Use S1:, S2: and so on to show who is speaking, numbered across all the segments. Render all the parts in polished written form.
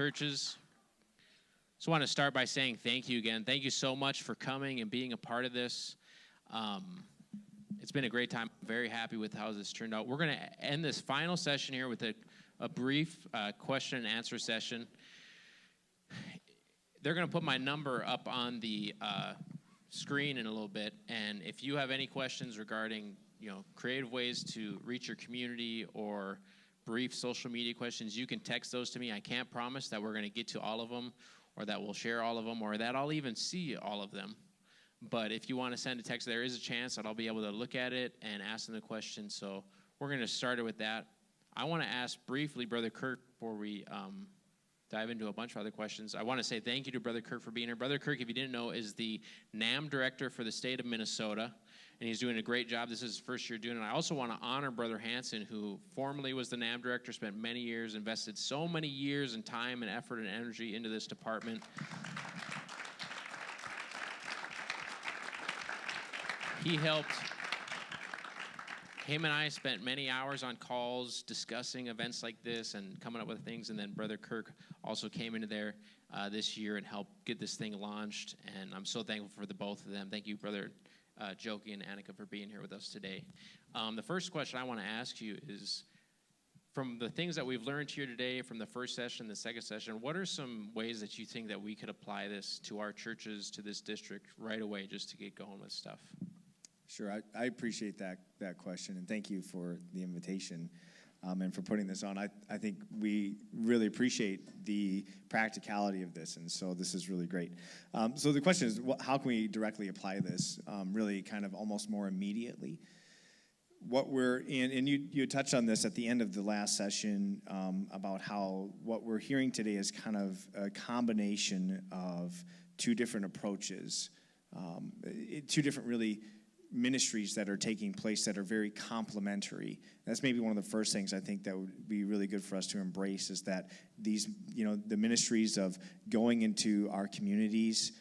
S1: churches. So I want to start by saying thank you again. Thank you so much for coming and being a part of this. It's been a great time. I'm very happy with how this turned out. We're going to end this final session here with a brief question and answer session. They're going to put my number up on the screen in a little bit, and if you have any questions regarding creative ways to reach your community or brief social media questions, you can text those to me. I can't promise that we're going to get to all of them or that we'll share all of them or that I'll even see all of them. But if you want to send a text, there is a chance that I'll be able to look at it and ask them the question. So we're going to start it with that. I want to ask briefly Brother Kirk before we dive into a bunch of other questions. I want to say thank you to Brother Kirk for being here. Brother Kirk, if you didn't know, is the NAM director for the state of Minnesota, and he's doing a great job. This is his first year doing it. I also want to honor Brother Hanson, who formerly was the NAM director, spent many years, invested so many years and time and effort and energy into this department. He helped. Him and I spent many hours on calls discussing events like this and coming up with things, and then Brother Kirk also came into there this year and helped get this thing launched, and I'm so thankful for the both of them. Thank you, Brother Joki and Annika, for being here with us today. The first question I want to ask you is, from the things that we've learned here today, from the first session, the second session, what are some ways that you think that we could apply this to our churches, to this district right away, just to get going with stuff?
S2: Sure, I appreciate that question, and thank you for the invitation and for putting this on. I think we really appreciate the practicality of this, and so this is really great. So the question is, how can we directly apply this really kind of almost more immediately? What we're in, and you touched on this at the end of the last session about how what we're hearing today is kind of a combination of two different approaches, two different really ministries that are taking place that are very complementary. That's maybe one of the first things I think that would be really good for us to embrace, is that these, the ministries of going into our communities,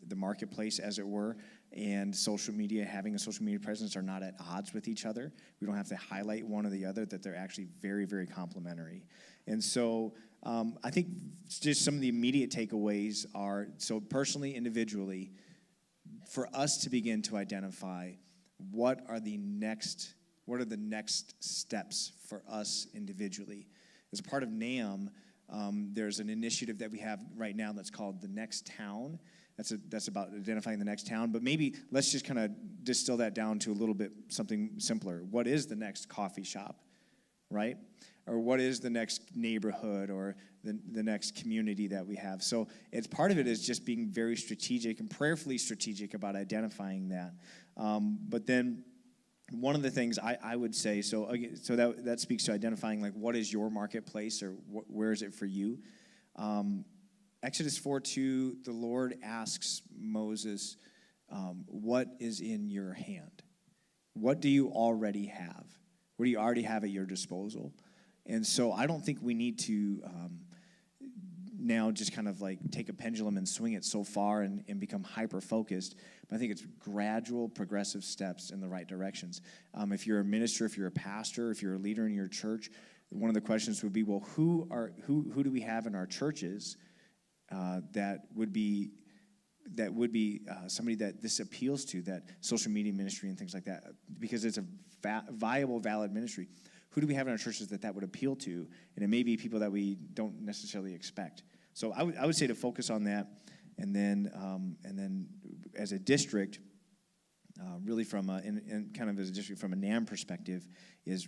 S2: the marketplace as it were, and social media, having a social media presence, are not at odds with each other. We don't have to highlight one or the other, that they're actually very, very complementary. And so I think just some of the immediate takeaways are, so personally, individually, for us to begin to identify what are the next steps for us individually. As part of NAM, there's an initiative that we have right now that's called The Next Town. That's about identifying the next town. But maybe let's just kind of distill that down to a little bit something simpler. What is the next coffee shop, right? Or what is the next neighborhood or the next community that we have? So it's part of it is just being very strategic and prayerfully strategic about identifying that. But then one of the things I would say, so that speaks to identifying, like, what is your marketplace, or where is it for you? Exodus 4:2, the Lord asks Moses, what is in your hand? What do you already have? What do you already have at your disposal? And so I don't think we need to now just kind of like take a pendulum and swing it so far and become hyper-focused. But I think it's gradual, progressive steps in the right directions. If you're a minister, if you're a pastor, if you're a leader in your church, one of the questions would be, well, who do we have in our churches that would be somebody that this appeals to, that social media ministry and things like that, because it's a viable, valid ministry. Who do we have in our churches that would appeal to? And it may be people that we don't necessarily expect. So I would say to focus on that, and then as a district, really from as a district from a NAM perspective, is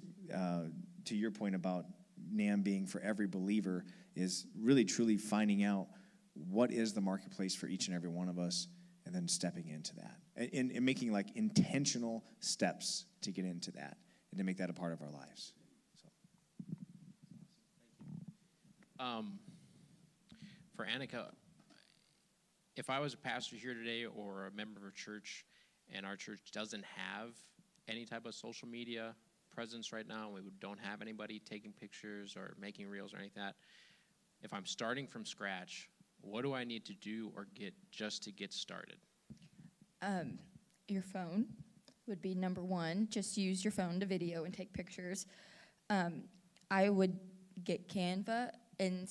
S2: to your point about NAM being for every believer, is really truly finding out what is the marketplace for each and every one of us, and then stepping into that and making like intentional steps to get into that and to make that a part of our lives.
S1: For Annika, if I was a pastor here today or a member of a church, and our church doesn't have any type of social media presence right now, and we don't have anybody taking pictures or making reels or anything like that, if I'm starting from scratch, what do I need to do or get just to get started?
S3: Your phone would be number one. Just use your phone to video and take pictures. I would get Canva and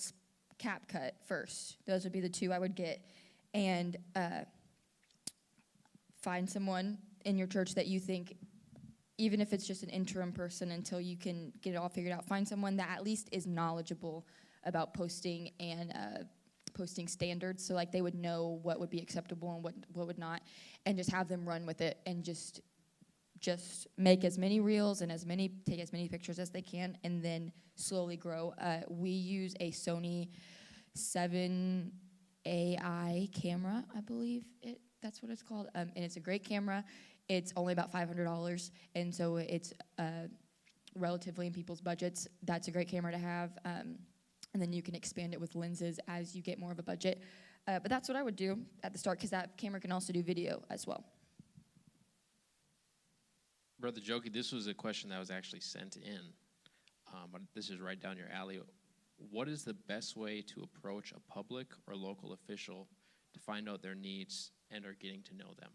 S3: CapCut first. Those would be the two I would get. And find someone in your church that you think, even if it's just an interim person until you can get it all figured out, find someone that at least is knowledgeable about posting and posting standards. So like they would know what would be acceptable and what would not, and just have them run with it and just make as many reels and take as many pictures as they can, and then slowly grow. We use a Sony 7AI camera, I believe that's what it's called, and it's a great camera. It's only about $500, and so it's relatively in people's budgets. That's a great camera to have, and then you can expand it with lenses as you get more of a budget. But that's what I would do at the start, because that camera can also do video as well.
S1: Brother Jokey, this was a question that was actually sent in, but this is right down your alley. What is the best way to approach a public or local official to find out their needs and are getting to know them?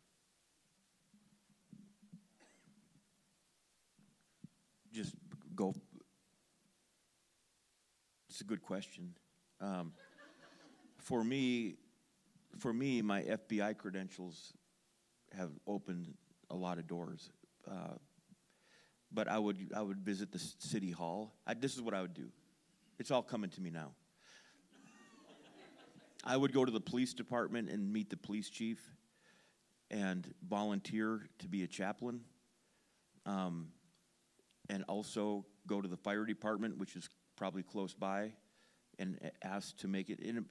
S4: Just go. It's a good question. For me, my FBI credentials have opened a lot of doors. But I would visit the city hall. This is what I would do. It's all coming to me now. I would go to the police department and meet the police chief and volunteer to be a chaplain. And also go to the fire department, which is probably close by, and ask to make an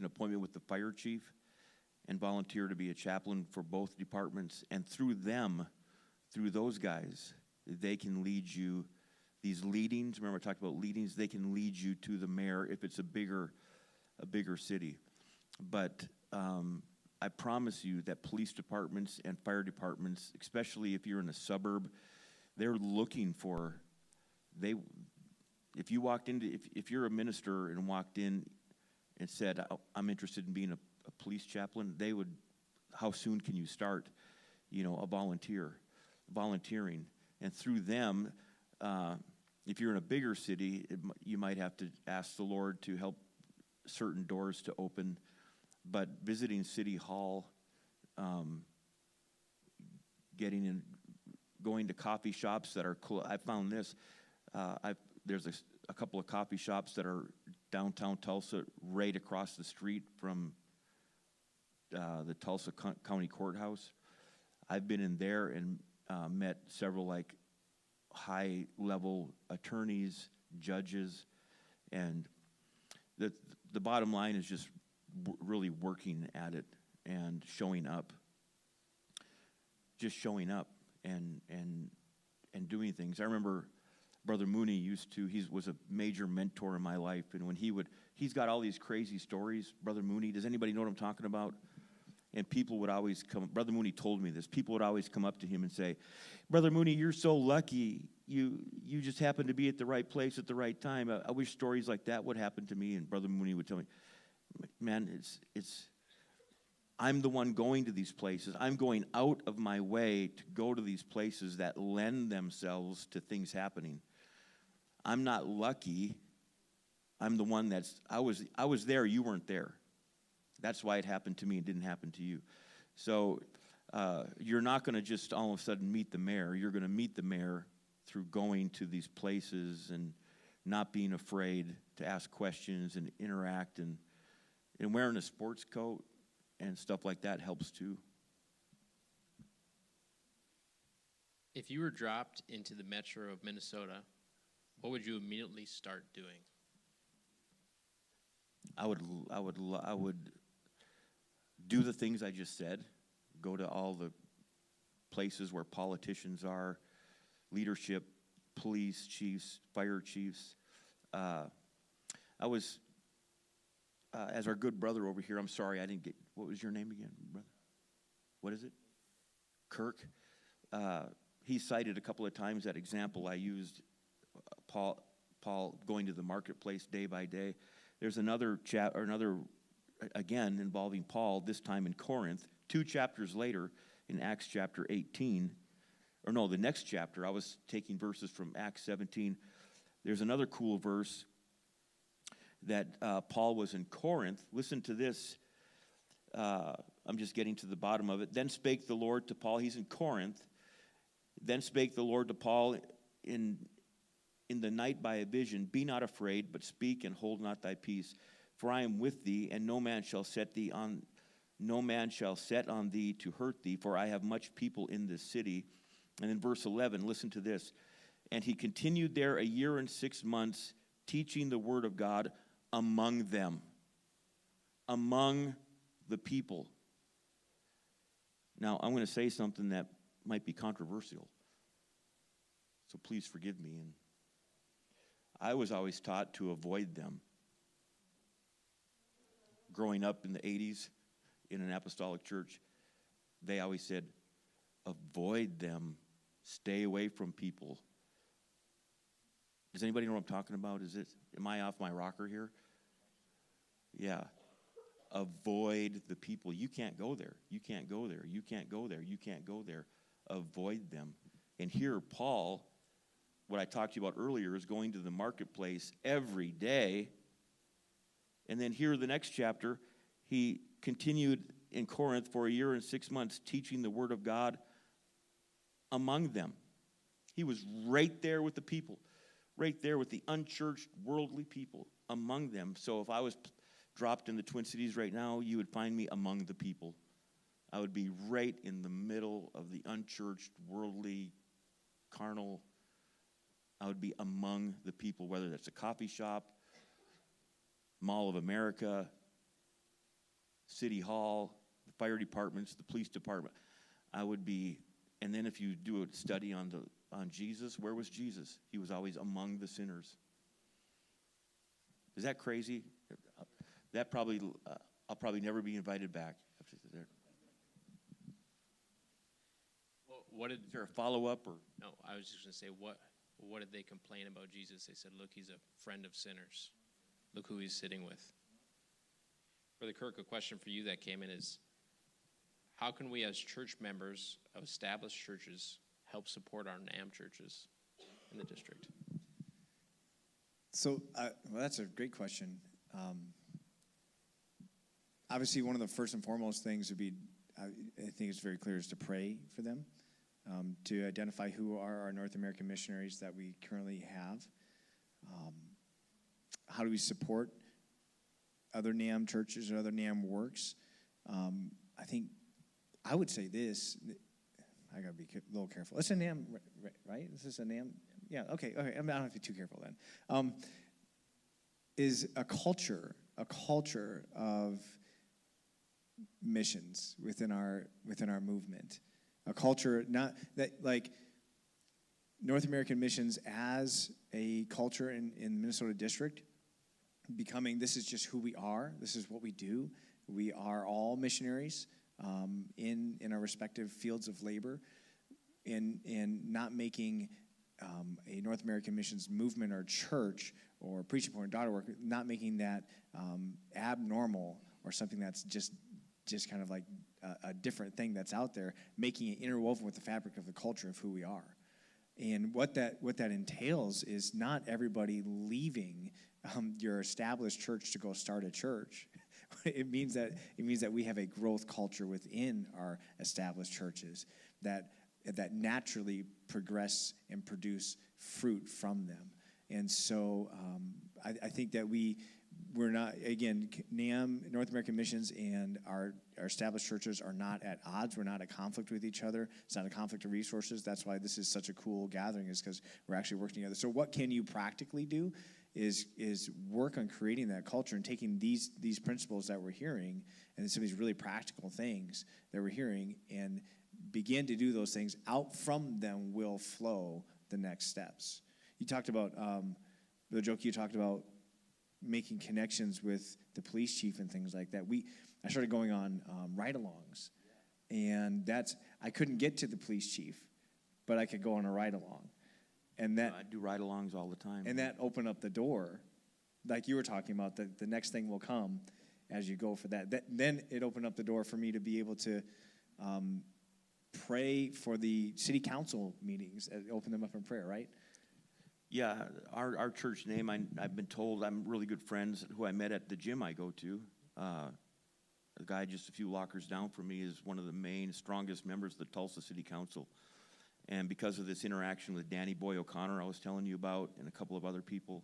S4: appointment with the fire chief and volunteer to be a chaplain for both departments. And through those guys, they can lead you, these leadings, remember I talked about leadings, they can lead you to the mayor if it's a bigger city. But I promise you that police departments and fire departments, especially if you're in a suburb, they're looking for, if you're a minister and walked in and said, I'm interested in being a police chaplain, they would, how soon can you start, volunteering. And through them, if you're in a bigger city, you might have to ask the Lord to help certain doors to open. But visiting City Hall, going to coffee shops that are cool. I found this. There's a couple of coffee shops that are downtown Tulsa, right across the street from the Tulsa County Courthouse. I've been in there and met several high-level attorneys, judges, and the bottom line is just really working at it and showing up. Just showing up and doing things. I remember Brother Mooney he was a major mentor in my life, and when he's got all these crazy stories, Brother Mooney, does anybody know what I'm talking about? And people would always Brother Mooney told me this, people would always come up to him and say, Brother Mooney, you're so lucky, you just happened to be at the right place at the right time. I wish stories like that would happen to me. And Brother Mooney would tell me, man, I'm the one going to these places. I'm going out of my way to go to these places that lend themselves to things happening. I'm not lucky. I'm the one I was there, you weren't there. That's why it happened to me and didn't happen to you. So you're not going to just all of a sudden meet the mayor. You're going to meet the mayor through going to these places and not being afraid to ask questions and interact, and wearing a sports coat and stuff like that helps too.
S1: If you were dropped into the metro of Minnesota, what would you immediately start doing?
S4: I would do the things I just said. Go to all the places where politicians are, leadership, police chiefs, fire chiefs. I was, as our good brother over here, I'm sorry I didn't get, what was your name again, brother? What is it? Kirk. He cited a couple of times that example I used, Paul going to the marketplace day by day. There's another again involving Paul, this time in Corinth, 2 chapters later in Acts chapter 18. Or no, the next chapter, I was taking verses from Acts 17. There's another cool verse that Paul was in Corinth. Listen to this. I'm just getting to the bottom of it. Then spake the Lord to Paul. He's in Corinth. Then spake the Lord to Paul in the night by a vision. Be not afraid, but speak and hold not thy peace. For I am with thee, and no man shall set on thee to hurt thee, for I have much people in this city. And in verse 11, listen to this. And he continued there 1 year and 6 months, teaching the word of God among them, among the people. Now, I'm going to say something that might be controversial, so please forgive me. And I was always taught to avoid them. Growing up in the 80s in an apostolic church, they always said, avoid them, stay away from people. Does anybody know what I'm talking about? Am I off my rocker here? Yeah. Avoid the people. You can't go there. You can't go there. You can't go there. You can't go there. Avoid them. And here, Paul, what I talked to you about earlier, is going to the marketplace every day. And then here, the next chapter, he continued in Corinth for 1 year and 6 months, teaching the word of God among them. He was right there with the people, right there with the unchurched, worldly people among them. So if I was dropped in the Twin Cities right now, you would find me among the people. I would be right in the middle of the unchurched, worldly, carnal. I would be among the people, whether that's a coffee shop, Mall of America, City Hall, the fire departments, the police department. I would be, and then if you do a study on Jesus, where was Jesus? He was always among the sinners. Is that crazy? That probably, I'll probably never be invited back after there.
S1: Well,
S4: Is there a follow-up or?
S1: No, I was just going to say, what did they complain about Jesus? They said, look, he's a friend of sinners. Look who he's sitting with. Brother Kirk, a question for you that came in is, how can we as church members of established churches help support our NAM churches in the district?
S2: So, well, that's a great question. Obviously, one of the first and foremost things would be, I think it's very clear, is to pray for them, to identify who are our North American missionaries that we currently have. How do we support other NAM churches or other NAM works? I think I would say this. I got to be a little careful. It's a NAM, right? This is a NAM? Yeah, okay. I don't have to be too careful then. Is a culture of missions within our movement. A culture, not that like North American missions as a culture in the Minnesota district, becoming, this is just who we are. This is what we do. We are all missionaries in our respective fields of labor, and not making a North American missions movement or church or preaching point or daughter work, not making that abnormal or something that's just kind of like a different thing that's out there, making it interwoven with the fabric of the culture of who we are. And what that entails is not everybody leaving your established church to go start a church. It means that we have a growth culture within our established churches that naturally progress and produce fruit from them. And so I think that we're not, again, NAM, North American Missions, and our established churches are not at odds. We're not at conflict with each other. It's not a conflict of resources. That's why this is such a cool gathering, is because we're actually working together. So what can you practically do is work on creating that culture and taking these principles that we're hearing and some of these really practical things that we're hearing and begin to do those things. Out from them will flow the next steps. You talked about, the joke you talked about making connections with the police chief and things like that. I started going on ride-alongs, and I couldn't get to the police chief, but I could go on a ride-along. And that
S4: I do ride-alongs all the time.
S2: And that opened up the door, like you were talking about, the next thing will come as you go for that. Then it opened up the door for me to be able to pray for the city council meetings, open them up in prayer, right?
S4: Yeah, our church name, I've been told, I'm really good friends who I met at the gym I go to. The guy just a few lockers down from me is one of the main, strongest members of the Tulsa City Council. And because of this interaction with Danny Boy O'Connor I was telling you about, and a couple of other people,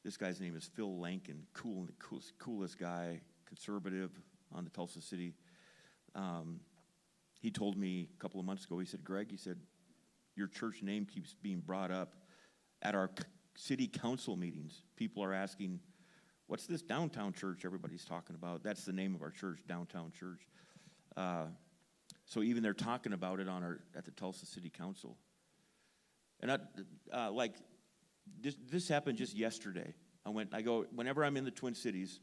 S4: this guy's name is Phil Lankin, coolest guy, conservative on the Tulsa City. He told me a couple of months ago, he said, Greg, he said, your church name keeps being brought up at our city council meetings. People are asking, what's this downtown church everybody's talking about? That's the name of our church, Downtown Church. So even they're talking about it at the Tulsa City Council. And this happened just yesterday. Whenever I'm in the Twin Cities,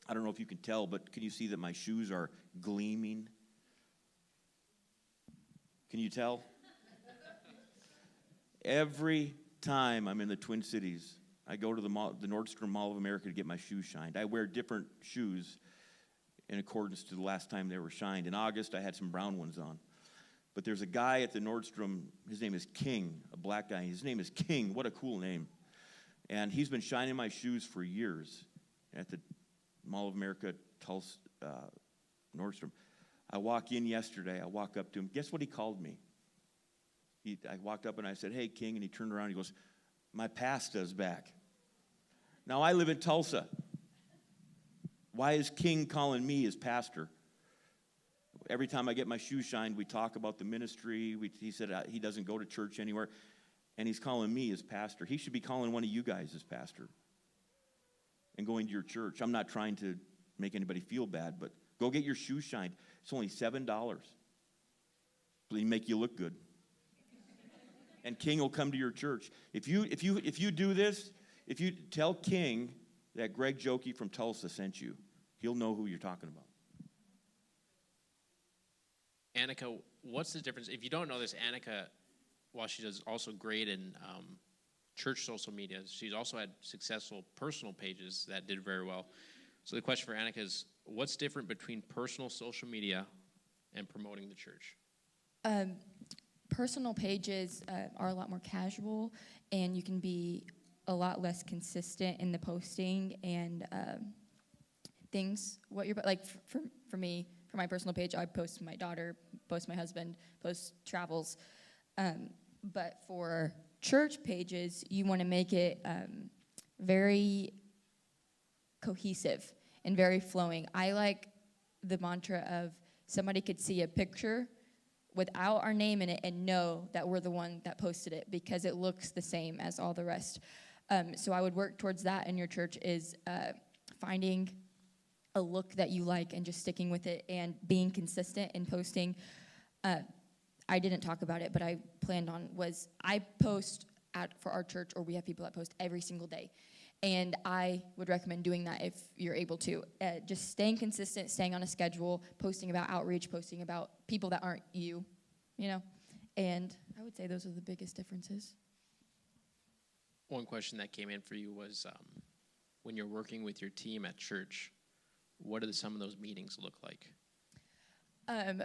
S4: I don't know if you can tell, but can you see that my shoes are gleaming? Can you tell? Every time I'm in the Twin Cities, I go to the Nordstrom Mall of America to get my shoes shined. I wear different shoes in accordance to the last time they were shined. In August, I had some brown ones on. But there's a guy at the Nordstrom, his name is King, a black guy. His name is King. What a cool name. And he's been shining my shoes for years at the Mall of America, Tulsa, Nordstrom. I walk in yesterday. I walk up to him. Guess what he called me? I walked up and I said, hey, King. And he turned around and he goes, my pasta's back. Now, I live in Tulsa. Why is King calling me his pastor? Every time I get my shoes shined, we talk about the ministry. He said he doesn't go to church anywhere. And he's calling me his pastor. He should be calling one of you guys his pastor and going to your church. I'm not trying to make anybody feel bad, but go get your shoes shined. It's only $7. But they make you look good. And King will come to your church. If you do this, if you tell King that Greg Jokey from Tulsa sent you, he'll know who you're talking about.
S1: Annika, what's the difference? If you don't know this, Annika, while she does also great in church social media, she's also had successful personal pages that did very well. So the question for Annika is, what's different between personal social media and promoting the church?
S3: Personal pages are a lot more casual, and you can be a lot less consistent in the posting and things. What you're like for me, for my personal page, I post my daughter, post my husband, post travels. But for church pages, you want to make it very cohesive and very flowing. I like the mantra of somebody could see a picture without our name in it and know that we're the one that posted it because it looks the same as all the rest. So I would work towards that in your church is finding a look that you like and just sticking with it and being consistent in posting. I didn't talk about it, but I planned on was I post for our church, or we have people that post every single day. And I would recommend doing that if you're able to. Just staying consistent, staying on a schedule, posting about outreach, posting about people that aren't you, And I would say those are the biggest differences.
S1: One question that came in for you was when you're working with your team at church, what do some of those meetings look like?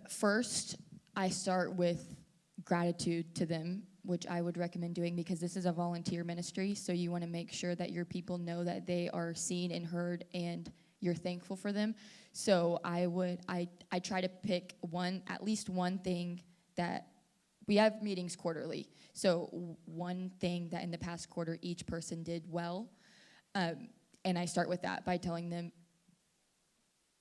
S3: First, I start with gratitude to them, which I would recommend doing because this is a volunteer ministry, so you want to make sure that your people know that they are seen and heard and you're thankful for them. So I try to pick at least one thing that we have meetings quarterly. So one thing that in the past quarter each person did well, and I start with that by telling them,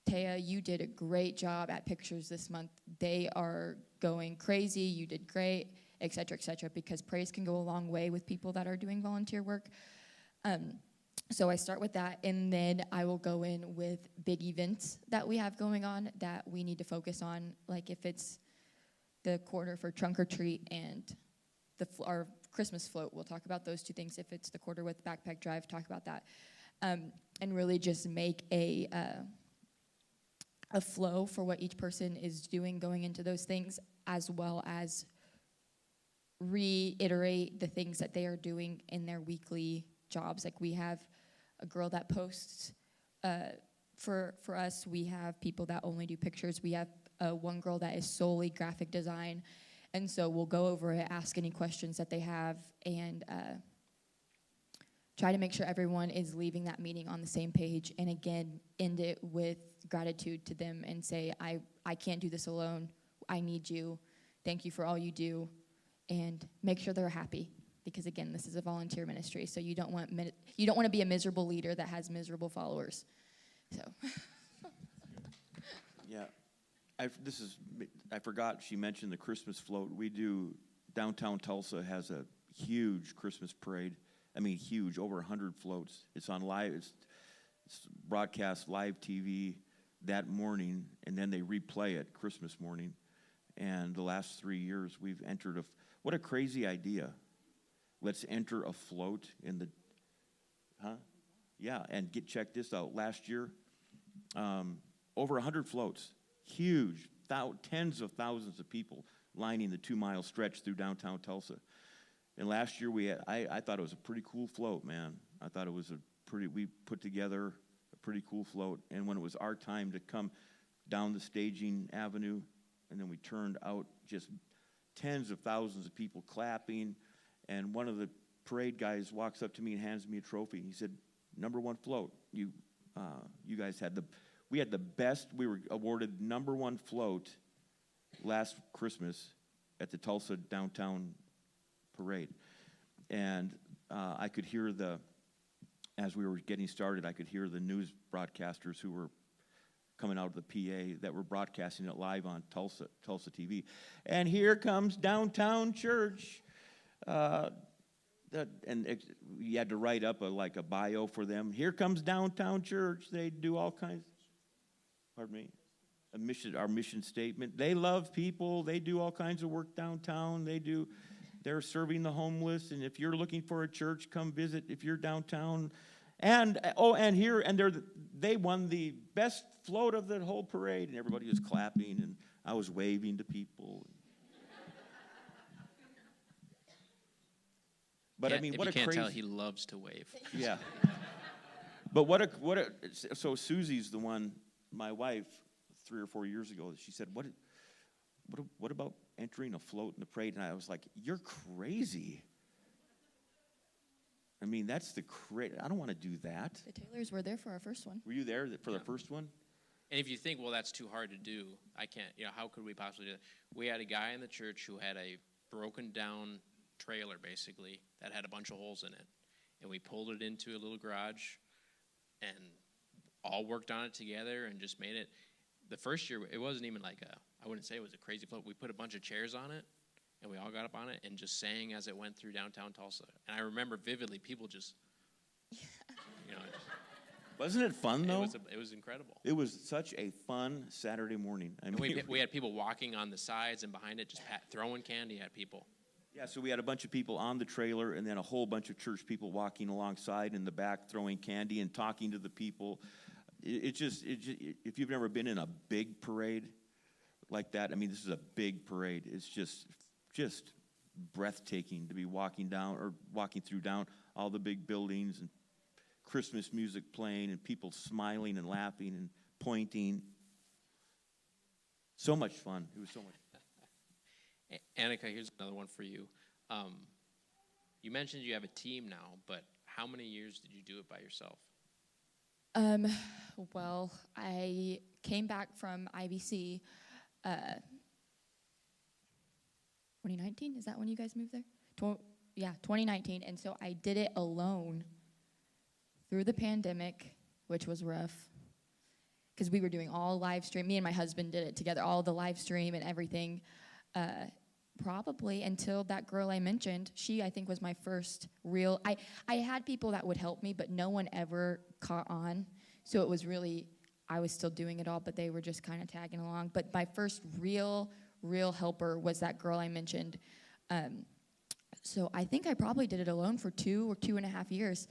S3: Taya, you did a great job at pictures this month. They are going crazy. You did great, et cetera, because praise can go a long way with people that are doing volunteer work. So I start with that, and then I will go in with big events that we have going on that we need to focus on, like if it's the quarter for Trunk or Treat and our Christmas float, we'll talk about those two things. If it's the quarter with Backpack Drive, talk about that. And really just make a flow for what each person is doing going into those things, as well as reiterate the things that they are doing in their weekly jobs. Like we have a girl that posts, for us, we have people that only do pictures. We have one girl that is solely graphic design. And so we'll go over it, ask any questions that they have, and try to make sure everyone is leaving that meeting on the same page, and again, end it with gratitude to them and say, I can't do this alone. I need you. Thank you for all you do. And make sure they're happy, because again, this is a volunteer ministry, so you don't want to be a miserable leader that has miserable followers. So
S4: Yeah, I forgot she mentioned the Christmas float. We do, downtown Tulsa has a huge Christmas parade. I mean, huge, over 100 floats. It's on live, it's broadcast live TV that morning, and then they replay it Christmas morning. And the last 3 years, we've entered what a crazy idea. Let's enter a float in the, Yeah, and check this out. Last year, over 100 floats, huge, tens of thousands of people lining the 2-mile stretch through downtown Tulsa. And last year I thought it was a pretty cool float, man. I thought it was we put together a pretty cool float. And when it was our time to come down the staging avenue, and then we turned out, just tens of thousands of people clapping. And one of the parade guys walks up to me and hands me a trophy. He said, "#1 float. You guys we had the best. We were awarded #1 float last Christmas at the Tulsa downtown parade." And I could hear as we were getting started, I could hear the news broadcasters who were coming out of the PA that were broadcasting it live on Tulsa TV. "And here comes downtown church." You had to write up a bio for them. "Here comes downtown church." They do all kinds. Pardon me. Our mission statement. They love people. They do all kinds of work downtown. They're serving the homeless. And if you're looking for a church, come visit if you're downtown. They won the best float of the whole parade, and everybody was clapping, and I was waving to people. But I mean, what a crazy!
S1: If you can't tell, he loves to wave.
S4: Yeah. But so Susie's the one, my wife, 3 or 4 years ago, she said, what about entering a float in the parade? And I was like, "You're crazy. I mean, that's I don't want to do that."
S3: the Taylors were there for our first one.
S4: Were you there for the first one?
S1: And if you think, well, that's too hard to do, I can't, how could we possibly do that? We had a guy in the church who had a broken down trailer, basically, that had a bunch of holes in it. And we pulled it into a little garage and all worked on it together and just made it. The first year, it wasn't even I wouldn't say it was a crazy float. We put a bunch of chairs on it, and we all got up on it and just sang as it went through downtown Tulsa. And I remember vividly people just,
S4: Wasn't it fun, though?
S1: It was incredible.
S4: It was such a fun Saturday morning. I mean,
S1: we had people walking on the sides and behind it, just throwing candy at people.
S4: Yeah, so we had a bunch of people on the trailer, and then a whole bunch of church people walking alongside in the back, throwing candy and talking to the people. If you've never been in a big parade like that, I mean, this is a big parade. It's just breathtaking to be walking through all the big buildings and Christmas music playing and people smiling and laughing and pointing. So much fun. It was so much fun.
S1: Annika, here's another one for you. You mentioned you have a team now, but how many years did you do it by yourself?
S3: Well, I came back from IBC 2019. Is that when you guys moved there? 2019. And so I did it alone through the pandemic, which was rough because we were doing all live stream. Me and my husband did it together, all the live stream and everything. Probably until that girl I mentioned, she, I think, was my first real. I had people that would help me, but no one ever caught on. So it was really, I was still doing it all, but they were just kind of tagging along. But my first real helper was that girl I mentioned. So I think I probably did it alone for 2 or 2.5 years.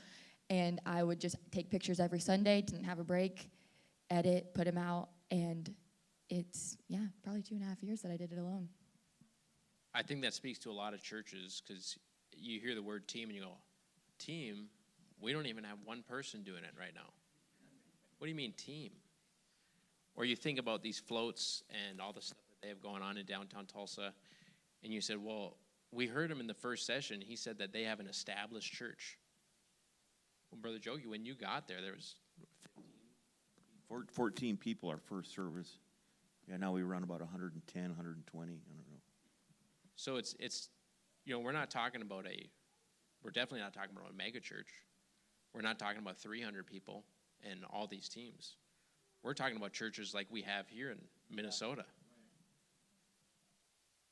S3: And I would just take pictures every Sunday, didn't have a break, edit, put them out. And it's, probably 2.5 years that I did it alone.
S1: I think that speaks to a lot of churches because you hear the word team and you go, team? We don't even have one person doing it right now. What do you mean team? Or you think about these floats and all the stuff that they have going on in downtown Tulsa, and you said, well, we heard him in the first session. He said that they have an established church. Well, Brother Jokey, when you got there, there was
S4: 14 people our first service. Yeah, now we run about 110, 120. I don't know.
S1: so it's we're not talking about we're definitely not talking about a mega church. We're not talking about 300 people and all these teams. We're talking about churches like we have here in Minnesota.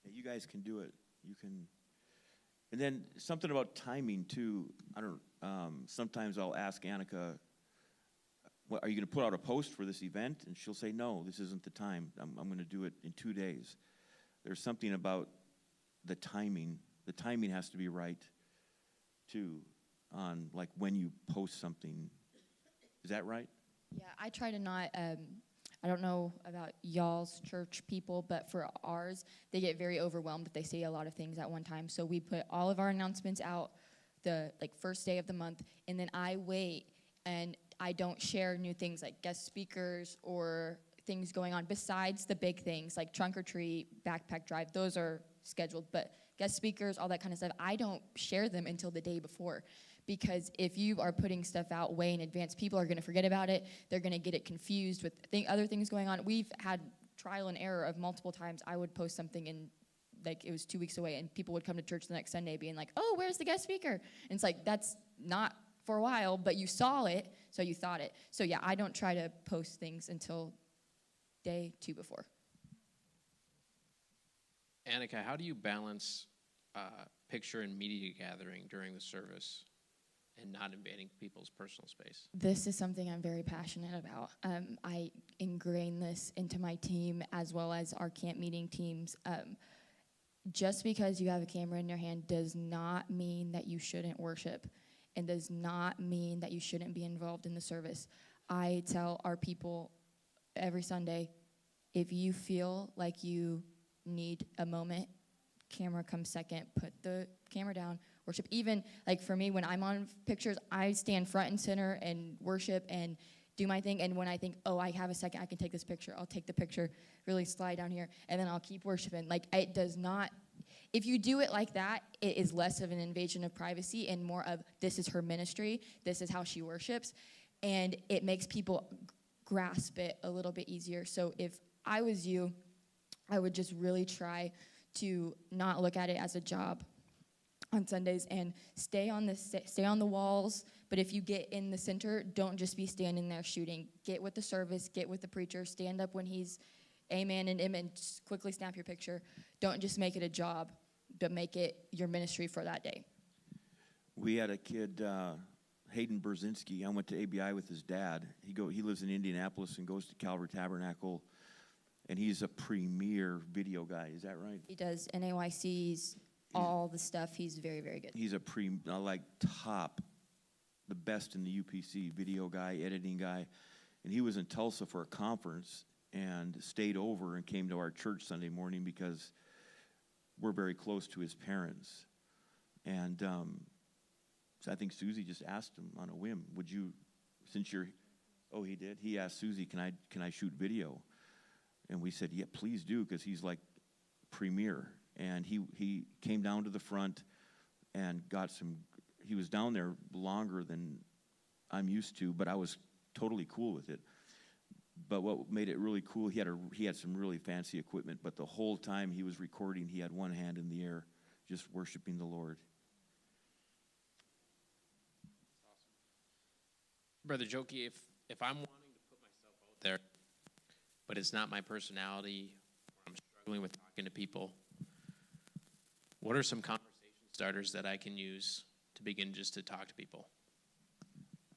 S4: Yeah, you guys can do it. You can. And then something about timing too. I don't. Sometimes I'll ask Annika, "What are you going to put out a post for this event?" And she'll say, "No, this isn't the time. I'm going to do it in 2 days." There's something about the timing. The timing has to be right, too, on like when you post something. Is that right?
S3: Yeah, I try to not. I don't know about y'all's church people, but for ours, they get very overwhelmed if they see a lot of things at one time. So we put all of our announcements out the first day of the month, and then I wait and I don't share new things like guest speakers or things going on besides the big things like trunk or treat, backpack drive. Those are scheduled, but guest speakers, all that kind of stuff, I don't share them until the day before. Because if you are putting stuff out way in advance, people are going to forget about it. They're going to get it confused with other things going on. We've had trial and error of multiple times. I would post something and like it was 2 weeks away, and people would come to church the next Sunday being like, "Oh, where's the guest speaker?" And it's like, that's not for a while, but you saw it, so you thought it. So yeah, I don't try to post things until day 2 before.
S1: Annika, how do you balance picture and media gathering during the service and not invading people's personal space?
S3: This is something I'm very passionate about. I ingrain this into my team as well as our camp meeting teams. Just because you have a camera in your hand does not mean that you shouldn't worship and does not mean that you shouldn't be involved in the service. I tell our people every Sunday, if you feel like you need a moment, camera comes second, put the camera down, worship. Even like for me, when I'm on pictures, I stand front and center and worship and do my thing. And when I think, oh, I have a second, I can take this picture, I'll take the picture, really slide down here, and then I'll keep worshiping. Like it does not, if you do it like that, it is less of an invasion of privacy and more of this is her ministry, this is how she worships. And it makes people grasp it a little bit easier. So if I was you, I would just really try to not look at it as a job on Sundays and stay on the walls. But if you get in the center, don't just be standing there shooting. Get with the service, get with the preacher, stand up when he's amen and just quickly snap your picture. Don't just make it a job, but make it your ministry for that day.
S4: We had a kid, Hayden Brzezinski. I went to ABI with his dad. He lives in Indianapolis and goes to Calvary Tabernacle, and he's a premier video guy. Is that right?
S3: He does NAYCs, all the stuff. He's very, very good.
S4: He's a top, the best in the UPC, video guy, editing guy. And he was in Tulsa for a conference and stayed over and came to our church Sunday morning because we're very close to his parents. And so I think Susie just asked him on a whim, would you, since you're, oh, he did? He asked Susie, can I shoot video? And we said, yeah, please do, because he's like premier. And he came down to the front and he was down there longer than I'm used to, but I was totally cool with it. But what made it really cool, he had some really fancy equipment, but the whole time he was recording, he had one hand in the air, just worshiping the Lord.
S1: Brother Jokey, if I'm wanting to put myself out there, but it's not my personality, or I'm struggling with talking to people, what are some conversation starters that I can use to begin just to talk to people?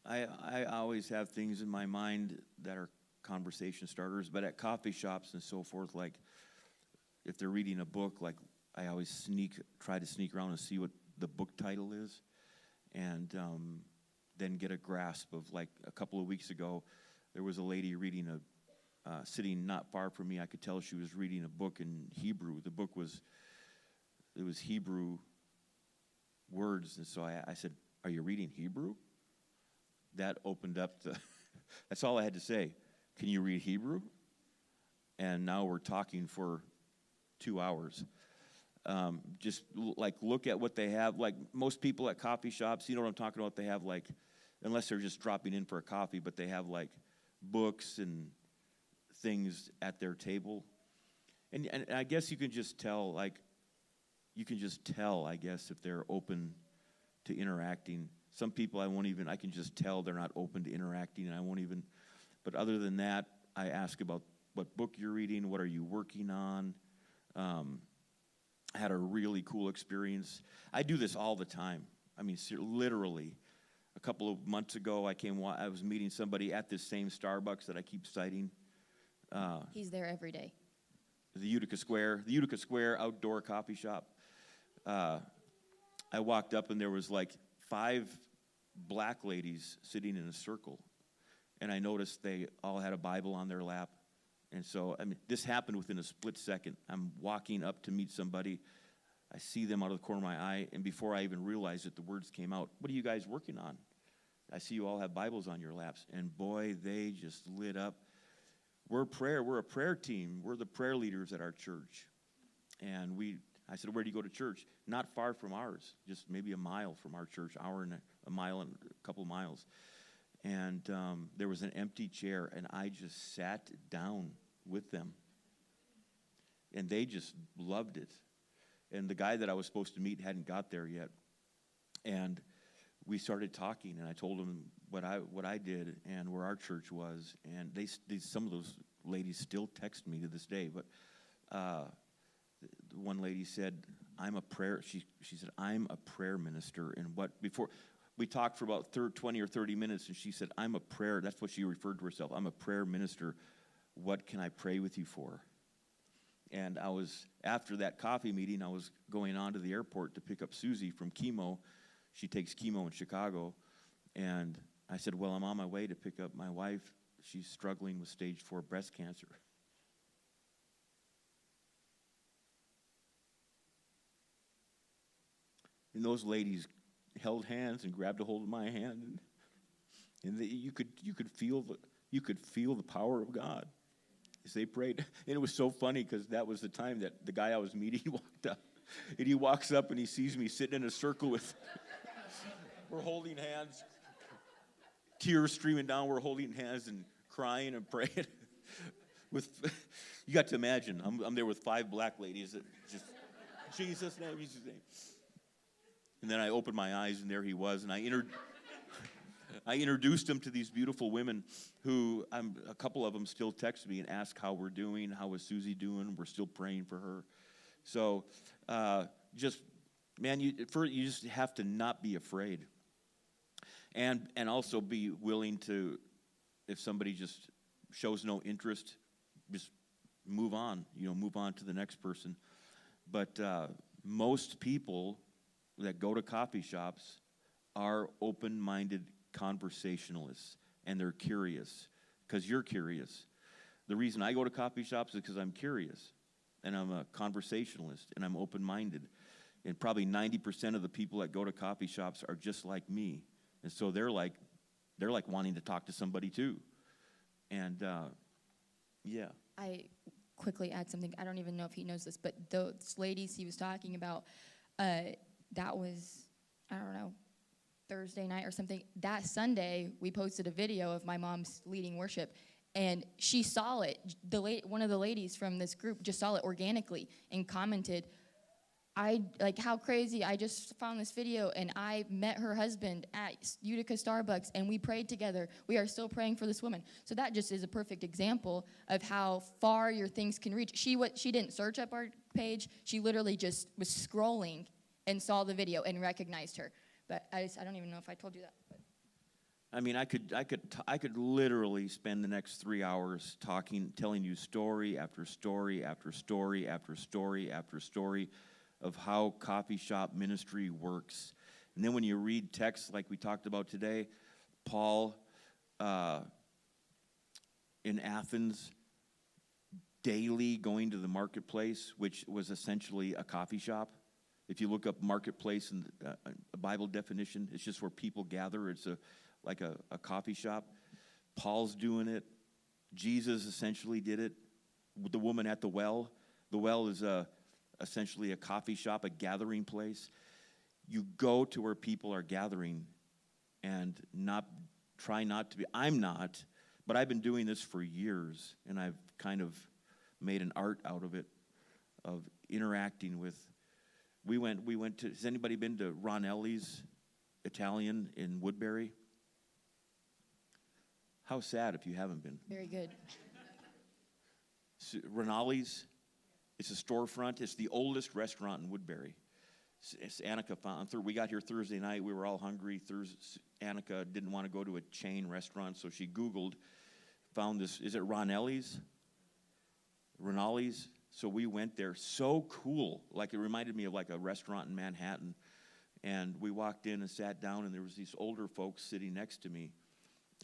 S4: I always have things in my mind that are conversation starters, but at coffee shops and so forth, like if they're reading a book, like I always try to sneak around and see what the book title is, and then get a grasp of, like a couple of weeks ago, there was a lady reading sitting not far from me. I could tell she was reading a book in Hebrew. The book was Hebrew words, and so I said, "Are you reading Hebrew?" That opened up that's all I had to say. Can you read Hebrew? And now we're talking for 2 hours. Just look at what they have. Like most people at coffee shops, you know what I'm talking about? They have like unless they're just dropping in for a coffee, but they have like books and things at their table. And I guess you can just tell, I guess, if they're open to interacting. Some people I can just tell they're not open to interacting, and I won't even, but other than that, I ask about what book you're reading, what are you working on. I had a really cool experience. I do this all the time. I mean, literally. A couple of months ago, I was meeting somebody at this same Starbucks that I keep citing.
S3: He's there every day.
S4: The Utica Square outdoor coffee shop. I walked up and there was like 5 black ladies sitting in a circle. And I noticed they all had a Bible on their lap. And so, I mean, this happened within a split second. I'm walking up to meet somebody. I see them out of the corner of my eye. And before I even realized it, the words came out, "What are you guys working on? I see you all have Bibles on your laps." And boy, they just lit up. We're a prayer team. We're the prayer leaders at our church. And I said, "Where do you go to church?" Not far from ours, just maybe a mile from our church, a mile and a couple miles. And there was an empty chair, and I just sat down with them. And they just loved it. And the guy that I was supposed to meet hadn't got there yet. And we started talking, and I told him what I did and where our church was. And some of those ladies still text me to this day. But one lady said, she said, "I'm a prayer minister." And before we talked for about 20 or 30 minutes, and she said, that's what she referred to herself. "I'm a prayer minister. What can I pray with you for?" And after that coffee meeting, I was going on to the airport to pick up Susie from chemo. She takes chemo in Chicago. And I said, "Well, I'm on my way to pick up my wife. She's struggling with stage 4 breast cancer." And those ladies held hands and grabbed a hold of my hand, and you could feel the power of God as they prayed. And it was so funny because that was the time that the guy I was meeting, he walked up, and he walks up and he sees me sitting in a circle with. We're holding hands, tears streaming down. We're holding hands and crying and praying. You got to imagine, I'm there with 5 black ladies that just Jesus' name. And then I opened my eyes, and there he was, and I introduced him to these beautiful women who a couple of them still text me and ask how we're doing, how is Susie doing. We're still praying for her. So you just have to not be afraid. And also be willing to, if somebody just shows no interest, just move on to the next person. But most people that go to coffee shops are open-minded conversationalists, and they're curious, because you're curious. The reason I go to coffee shops is because I'm curious, and I'm a conversationalist, and I'm open-minded. And probably 90% of the people that go to coffee shops are just like me, and so they're like wanting to talk to somebody too. And yeah.
S3: I quickly add something. I don't even know if he knows this, but those ladies he was talking about, that was, I don't know, Thursday night or something. That Sunday, we posted a video of my mom's leading worship, and she saw it. One of the ladies from this group just saw it organically and commented, "How crazy, I just found this video, and I met her husband at Utica Starbucks, and we prayed together. We are still praying for this woman." So that just is a perfect example of how far your things can reach. She didn't search up our page. She literally just was scrolling and saw the video and recognized her. But I don't even know if I told you that. But.
S4: I mean, I could literally spend the next 3 hours telling you story after story after story after story after story of how coffee shop ministry works. And then when you read texts like we talked about today, Paul in Athens, daily going to the marketplace, which was essentially a coffee shop. If you look up marketplace in a Bible definition, it's just where people gather. It's like a coffee shop. Paul's doing it. Jesus essentially did it. The woman at the well. The well is essentially a coffee shop, a gathering place. You go to where people are gathering, and try not to be. I'm not, but I've been doing this for years, and I've kind of made an art out of it, of interacting with. We went to, has anybody been to Ronelli's Italian in Woodbury? How sad if you haven't been.
S3: Very good.
S4: Ronelli's, it's a storefront. It's the oldest restaurant in Woodbury. It's Annika found. We got here Thursday night. We were all hungry. Annika didn't want to go to a chain restaurant, so she Googled, found this. Is it Ronelli's? Ronelli's. So we went there. So cool. Like, it reminded me of like a restaurant in Manhattan. And we walked in and sat down, and there was these older folks sitting next to me.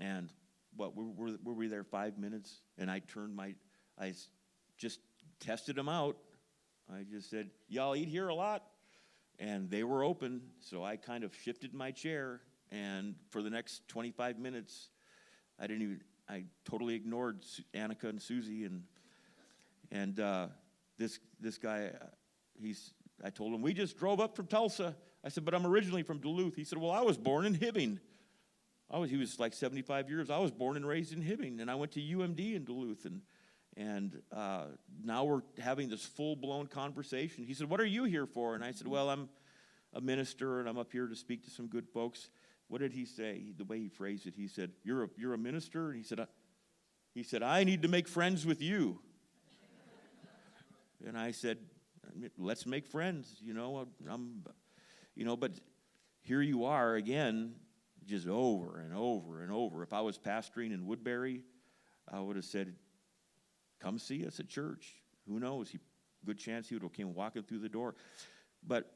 S4: And were we there 5 minutes? And I just tested them out. I just said, y'all eat here a lot? And they were open, so I kind of shifted my chair. And for the next 25 minutes, I totally ignored Annika and Susie. And this guy, I told him, we just drove up from Tulsa. I said, but I'm originally from Duluth. He said, well, I was born in Hibbing. He was like 75 years. I was born and raised in Hibbing, and I went to UMD in Duluth. And now we're having this full-blown conversation. He said, what are you here for? And I said, well, I'm a minister, and I'm up here to speak to some good folks. What did he say? The way he phrased it, he said, you're a minister? And he said, I need to make friends with you. And I said, let's make friends, but here you are again, just over and over and over. If I was pastoring in Woodbury, I would have said, come see us at church. Who knows? Good chance he would have came walking through the door. But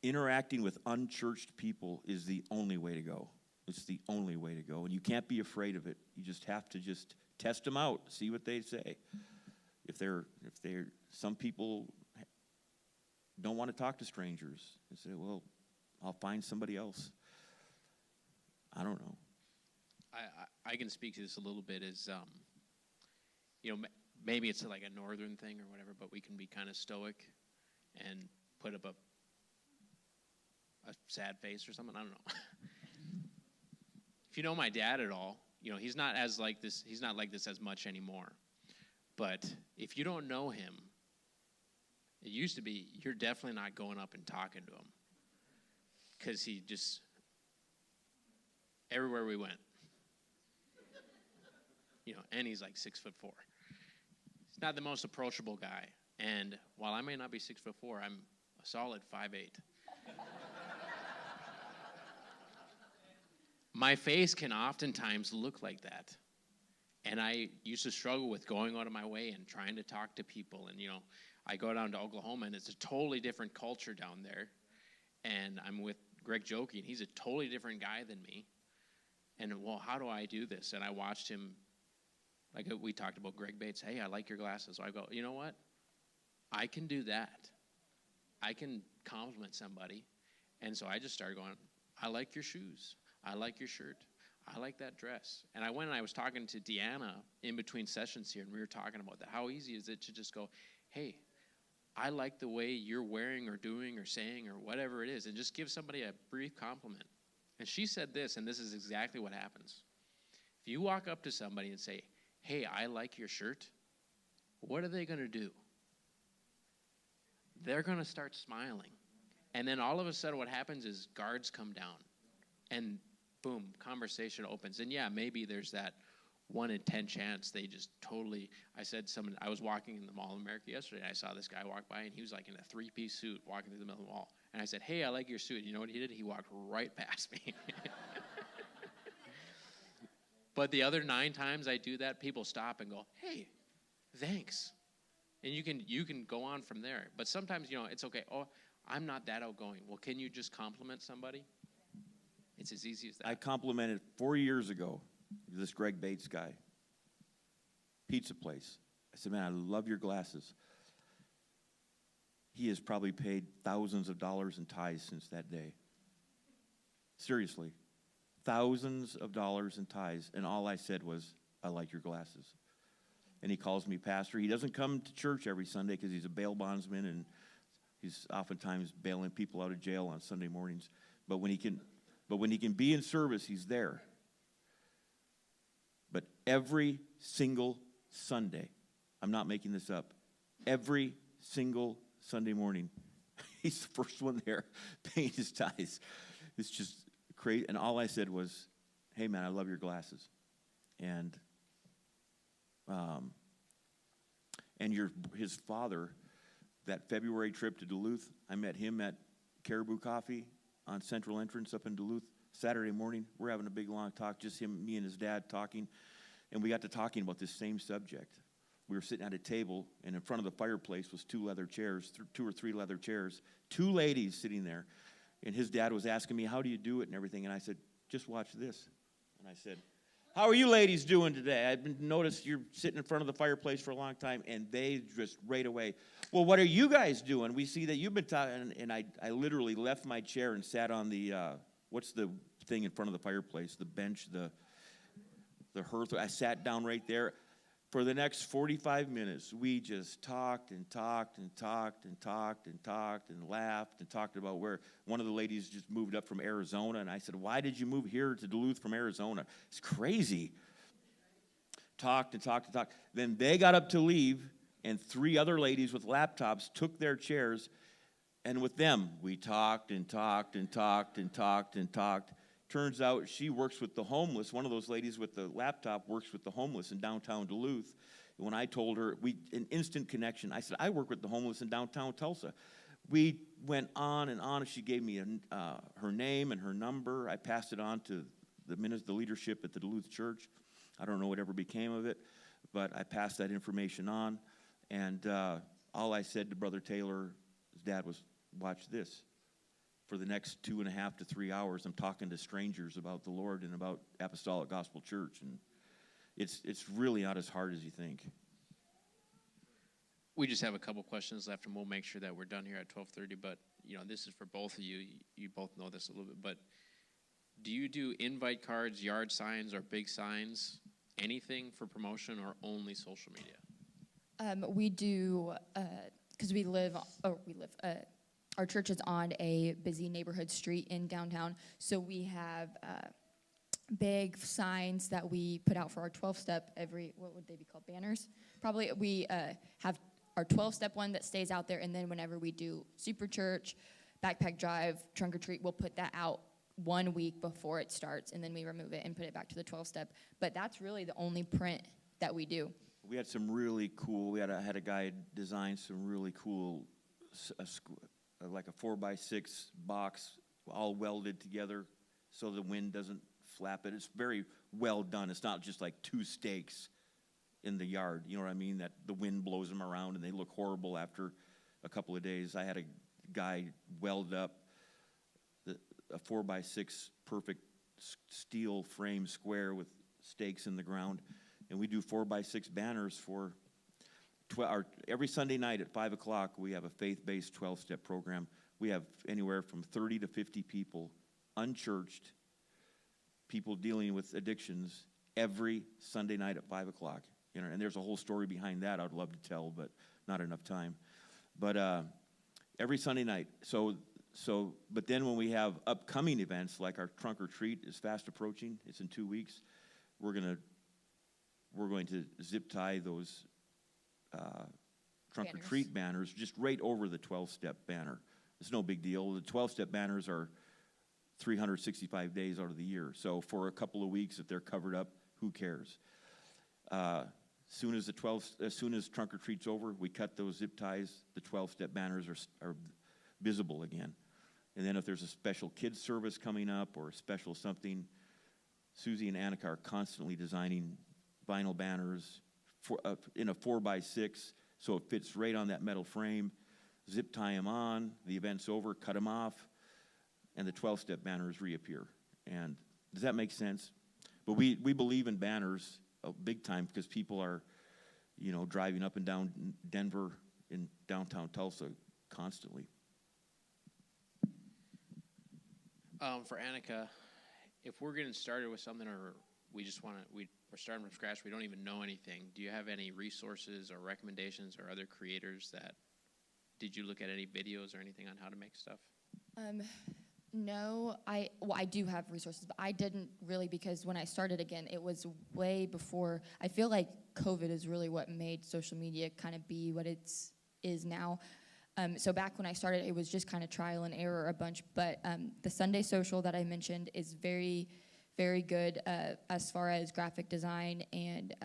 S4: interacting with unchurched people is the only way to go. It's the only way to go. And you can't be afraid of it. You just have to just test them out, see what they say. Some people don't want to talk to strangers. They say, well, I'll find somebody else. I don't know.
S1: I can speak to this a little bit as, maybe it's like a northern thing or whatever, but we can be kind of stoic and put up a sad face or something. I don't know. If you know my dad at all, he's not like this as much anymore. But if you don't know him, it used to be you're definitely not going up and talking to him. Because he just, everywhere we went, and he's like 6'4". He's not the most approachable guy. And while I may not be 6'4", I'm a solid 5'8". My face can oftentimes look like that. And I used to struggle with going out of my way and trying to talk to people. And, I go down to Oklahoma, and it's a totally different culture down there. And I'm with Greg Jokey, and he's a totally different guy than me. And, well, how do I do this? And I watched him, like we talked about Greg Bates. Hey, I like your glasses. So I go, you know what? I can do that. I can compliment somebody. And so I just started going, I like your shoes. I like your shirt. I like that dress. And I went and I was talking to Deanna in between sessions here, and we were talking about that. How easy is it to just go, hey, I like the way you're wearing or doing or saying or whatever it is, and just give somebody a brief compliment. And she said this, and this is exactly what happens. If you walk up to somebody and say, hey, I like your shirt, what are they going to do? They're going to start smiling. And then all of a sudden what happens is guards come down, and boom, conversation opens. And yeah, maybe there's that 1 in 10 chance they just totally, I was walking in the Mall of America yesterday, and I saw this guy walk by, and he was like in a 3-piece suit walking through the middle of the mall. And I said, hey, I like your suit. You know what he did? He walked right past me. But the other 9 times I do that, people stop and go, hey, thanks. And you can go on from there. But sometimes, it's okay. Oh, I'm not that outgoing. Well, can you just compliment somebody? It's as easy as that.
S4: I complimented 4 years ago this Greg Bates guy, pizza place. I said, man, I love your glasses. He has probably paid thousands of dollars in tithes since that day. Seriously, thousands of dollars in tithes. And all I said was, I like your glasses. And he calls me pastor. He doesn't come to church every Sunday because he's a bail bondsman, and he's oftentimes bailing people out of jail on Sunday mornings. But when he can, But when he can be in service, he's there. But every single Sunday, I'm not making this up, every single Sunday morning, he's the first one there paying his tithes. It's just crazy. And all I said was, hey, man, I love your glasses. And his father, that February trip to Duluth, I met him at Caribou Coffee on Central Entrance up in Duluth. Saturday morning, we're having a big, long talk, just me and his dad talking. And we got to talking about this same subject. We were sitting at a table, and in front of the fireplace was two or three leather chairs, two ladies sitting there. And his dad was asking me, how do you do it and everything? And I said, just watch this. And I said, how are you ladies doing today? I've noticed you're sitting in front of the fireplace for a long time. And they just right away, well, what are you guys doing? We see that you've been talking. And I literally left my chair and sat on the, what's the thing in front of the fireplace? The bench, the hearth. I sat down right there. For the next 45 minutes, we just talked and talked and talked and talked and talked and laughed and talked about where one of the ladies just moved up from Arizona. And I said, why did you move here to Duluth from Arizona? It's crazy. Talked and talked and talked. Then they got up to leave, and three other ladies with laptops took their chairs. And with them, we talked and talked and talked and talked and talked. Turns out she works with the homeless. One of those ladies with the laptop works with the homeless in downtown Duluth. When I told her, an instant connection. I said, I work with the homeless in downtown Tulsa. We went on and on. She gave me her name and her number. I passed it on to the leadership at the Duluth church. I don't know whatever became of it, but I passed that information on. And all I said to Brother Taylor, his dad, was, watch this. For the next 2.5 to 3 hours, I'm talking to strangers about the Lord and about Apostolic Gospel Church, and it's really not as hard as you think.
S1: We just have a couple questions left, and we'll make sure that we're done here at 12:30. But this is for both of you. You both know this a little bit. But do you do invite cards, yard signs, or big signs? Anything for promotion, or only social media?
S3: We do, because our church is on a busy neighborhood street in downtown, so we have big signs that we put out for our 12-step what would they be called, banners? Probably. We have our 12-step one that stays out there, and then whenever we do Super Church, Backpack Drive, Trunk or Treat, we'll put that out 1 week before it starts, and then we remove it and put it back to the 12-step. But that's really the only print that we do.
S4: We had some really cool, I had a guy design some really cool, like a 4x6 box, all welded together so the wind doesn't flap it. It's very well done. It's not just like two stakes in the yard, you know what I mean, that the wind blows them around and they look horrible after a couple of days. I had a guy weld up a 4x6 perfect steel frame square with stakes in the ground, and we do 4x6 banners for every Sunday night at 5 o'clock. We have a faith-based 12-step program. We have anywhere from 30 to 50 people, unchurched, people dealing with addictions, every Sunday night at 5 o'clock. And there's a whole story behind that I'd love to tell, but not enough time. But every Sunday night. But then when we have upcoming events, like our Trunk or Treat is fast approaching. It's in 2 weeks. We're going to zip tie those Trunk or Treat banners just right over the 12-step banner. It's no big deal. The 12-step banners are 365 days out of the year. So for a couple of weeks, if they're covered up, who cares? As soon as Trunk or Treat's over, we cut those zip ties. The 12-step banners are visible again. And then if there's a special kids service coming up or a special something, Susie and Annika are constantly designing vinyl banners in a 4x6, so it fits right on that metal frame. Zip tie them on, the event's over, cut them off, and the 12-step banners reappear. And does that make sense? But we believe in banners big time because people are, driving up and down Denver in downtown Tulsa constantly.
S1: For Annika, if we're getting started with something, or we're starting from scratch, we don't even know anything, do you have any resources or recommendations or other creators did you look at any videos or anything on how to make stuff?
S3: No, I do have resources, but I didn't really, because when I started again, it was way before. I feel like COVID is really what made social media kind of be what is now. So back when I started, it was just kind of trial and error a bunch. But the Sunday Social that I mentioned is very, very good as far as graphic design, and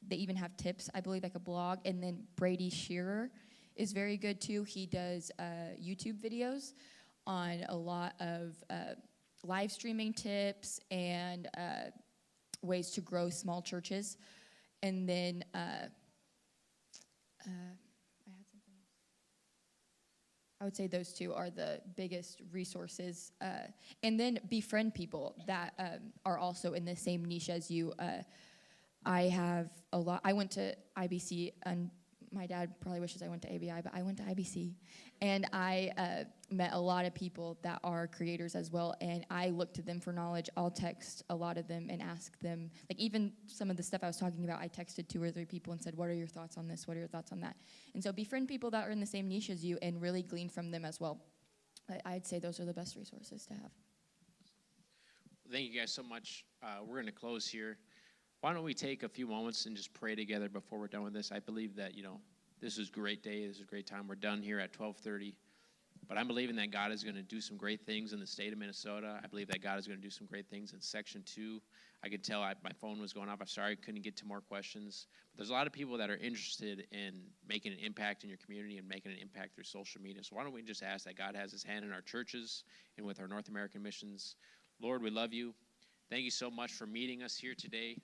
S3: they even have tips, I believe, like a blog. And then Brady Shearer is very good too. He does YouTube videos on a lot of live streaming tips and ways to grow small churches. And then I had something else. I would say those two are the biggest resources. And then befriend people that are also in the same niche as you. I have a lot. I went to IBC, and my dad probably wishes I went to ABI, but I went to IBC. And I met a lot of people that are creators as well, and I look to them for knowledge. I'll text a lot of them and ask them, like even some of the stuff I was talking about, I texted 2 or 3 people and said, what are your thoughts on this? What are your thoughts on that? And so befriend people that are in the same niche as you and really glean from them as well. I'd say those are the best resources to have.
S1: Thank you guys so much. We're going to close here. Why don't we take a few moments and just pray together before we're done with this? I believe that, this is a great day. This is a great time. We're done here at 12:30. But I'm believing that God is going to do some great things in the state of Minnesota. I believe that God is going to do some great things in Section 2. I could tell my phone was going off. I'm sorry I couldn't get to more questions. But there's a lot of people that are interested in making an impact in your community and making an impact through social media. So why don't we just ask that God has his hand in our churches and with our North American missions. Lord, we love you. Thank you so much for meeting us here today.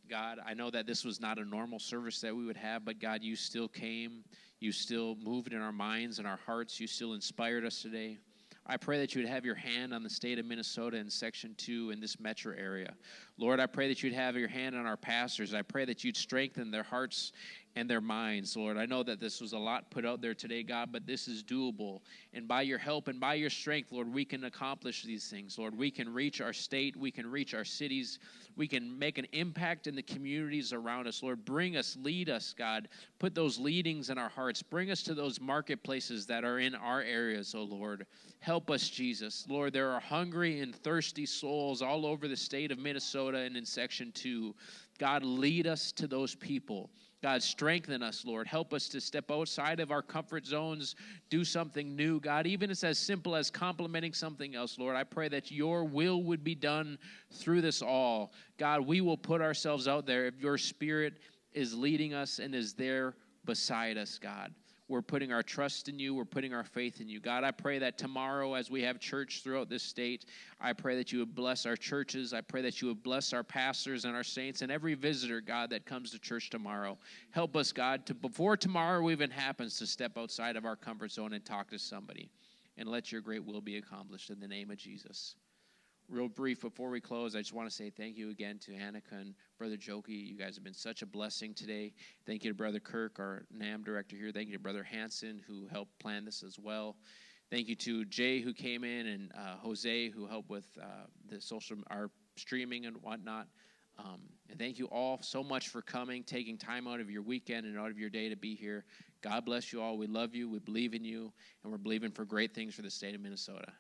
S1: God, I know that this was not a normal service that we would have, but God, you still came. You still moved in our minds and our hearts. You still inspired us today. I pray that you would have your hand on the state of Minnesota in Section 2 in this metro area. Lord, I pray that you'd have your hand on our pastors. I pray that you'd strengthen their hearts and their minds, Lord. I know that this was a lot put out there today, God, but this is doable. And by your help and by your strength, Lord, we can accomplish these things. Lord, we can reach our state. We can reach our cities. We can make an impact in the communities around us. Lord, bring us, lead us, God. Put those leadings in our hearts. Bring us to those marketplaces that are in our areas, oh Lord. Help us, Jesus. Lord, there are hungry and thirsty souls all over the state of Minnesota and in Section 2. God, lead us to those people. God, strengthen us, Lord. Help us to step outside of our comfort zones, do something new. God, even it's as simple as complimenting something else, Lord. I pray that your will would be done through this all. God, we will put ourselves out there if your Spirit is leading us and is there beside us, God. We're putting our trust in you. We're putting our faith in you. God, I pray that tomorrow as we have church throughout this state, I pray that you would bless our churches. I pray that you would bless our pastors and our saints and every visitor, God, that comes to church tomorrow. Help us, God, to before tomorrow even happens to step outside of our comfort zone and talk to somebody. And let your great will be accomplished in the name of Jesus. Real brief before we close, I just want to say thank you again to Hanukkah and Brother Joki. You guys have been such a blessing today. Thank you to Brother Kirk, our NAM director here. Thank you to Brother Hanson, who helped plan this as well. Thank you to Jay, who came in, and Jose, who helped with our streaming and whatnot. And thank you all so much for coming, taking time out of your weekend and out of your day to be here. God bless you all. We love you. We believe in you, and we're believing for great things for the state of Minnesota.